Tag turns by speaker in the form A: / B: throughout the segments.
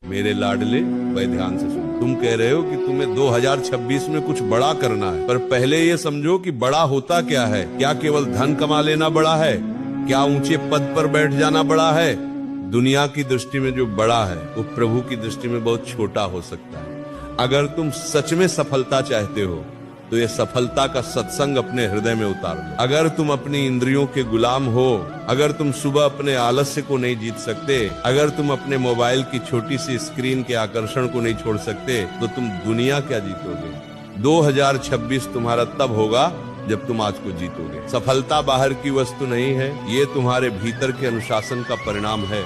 A: मेरे लाडले, भाई ध्यान से सुनो। तुम कह रहे हो कि तुम्हें 2026 में कुछ बड़ा करना है, पर पहले ये समझो कि बड़ा होता क्या है। क्या केवल धन कमा लेना बड़ा है? क्या ऊंचे पद पर बैठ जाना बड़ा है? दुनिया की दृष्टि में जो बड़ा है वो प्रभु की दृष्टि में बहुत छोटा हो सकता है। अगर तुम सच में सफलता चाहते हो तो ये सफलता का सत्संग अपने हृदय में उतार लो। अगर तुम अपनी इंद्रियों के गुलाम हो, अगर तुम सुबह अपने आलस्य को नहीं जीत सकते, अगर तुम अपने मोबाइल की छोटी सी स्क्रीन के आकर्षण को नहीं छोड़ सकते, तो तुम दुनिया क्या जीतोगे। 2026 तुम्हारा तब होगा जब तुम आज को जीतोगे। सफलता बाहर की वस्तु नहीं है, ये तुम्हारे भीतर के अनुशासन का परिणाम है।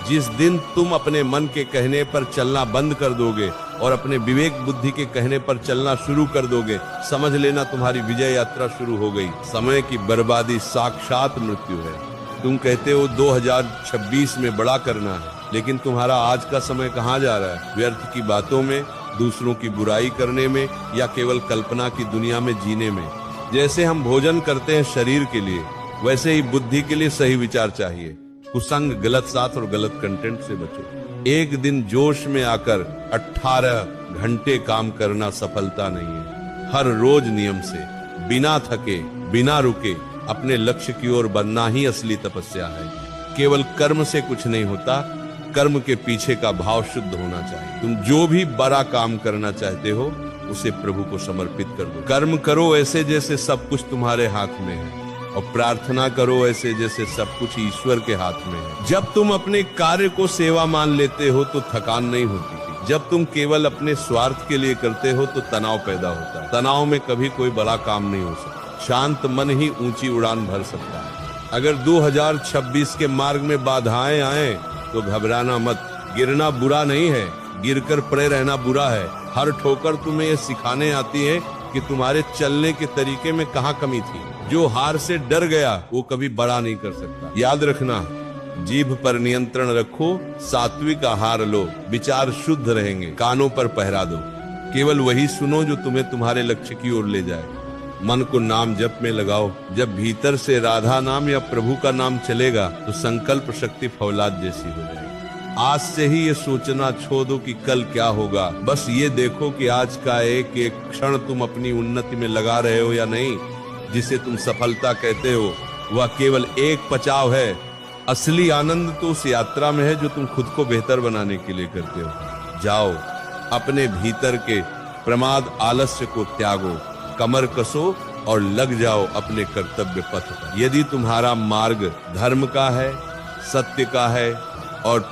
A: जिस दिन तुम अपने मन के कहने पर चलना बंद कर दोगे और अपने विवेक बुद्धि के कहने पर चलना शुरू कर दोगे, समझ लेना तुम्हारी विजय यात्रा शुरू हो गई। समय की बर्बादी साक्षात मृत्यु है। तुम कहते हो 2026 में बड़ा करना है, लेकिन तुम्हारा आज का समय कहाँ जा रहा है? व्यर्थ की बातों में, दूसरों की बुराई करने में, या केवल कल्पना की दुनिया में जीने में। जैसे हम भोजन करते हैं शरीर के लिए, वैसे ही बुद्धि के लिए सही विचार चाहिए। कुसंग, गलत साथ और गलत कंटेंट से बचो। एक दिन जोश में आकर 18 घंटे काम करना सफलता नहीं है। हर रोज नियम से, बिना थके, बिना रुके अपने लक्ष्य की ओर बढ़ना ही असली तपस्या है। केवल कर्म से कुछ नहीं होता, कर्म के पीछे का भाव शुद्ध होना चाहिए। तुम जो भी बड़ा काम करना चाहते हो उसे प्रभु को समर्पित कर दो। कर्म करो ऐसे जैसे सब कुछ तुम्हारे हाथ में है, और प्रार्थना करो ऐसे जैसे सब कुछ ईश्वर के हाथ में है। जब तुम अपने कार्य को सेवा मान लेते हो तो थकान नहीं होती थी। जब तुम केवल अपने स्वार्थ के लिए करते हो तो तनाव पैदा होता है। तनाव में कभी कोई बड़ा काम नहीं हो सकता। शांत मन ही ऊंची उड़ान भर सकता है। अगर 2026 के मार्ग में बाधाएं आए तो घबराना मत। गिरना बुरा नहीं है, गिरकर पड़े रहना बुरा है। हर ठोकर तुम्हें ये सिखाने आती है कि तुम्हारे चलने के तरीके में कहाँ कमी थी। जो हार से डर गया वो कभी बड़ा नहीं कर सकता। याद रखना, जीभ पर नियंत्रण रखो, सात्विक आहार लो, विचार शुद्ध रहेंगे। कानों पर पहरा दो, केवल वही सुनो जो तुम्हें तुम्हारे लक्ष्य की ओर ले जाए। मन को नाम जप में लगाओ। जब भीतर से राधा नाम या प्रभु का नाम चलेगा तो संकल्प शक्ति फौलाद जैसी हो जाएगी। आज से ही ये सोचना छोड़ दो कि कल क्या होगा। बस ये देखो कि आज का एक एक क्षण तुम अपनी उन्नति में लगा रहे हो या नहीं। जिसे तुम सफलता कहते हो वह केवल एक पचाव है। असली आनंद तो उस यात्रा में है जो तुम खुद को बेहतर बनाने के लिए करते हो। जाओ, अपने भीतर के प्रमाद आलस्य को त्यागो, कमर कसो और लग जाओ अपने कर्तव्य पथ पर। यदि तुम्हारा मार्ग धर्म का है, सत्य का है और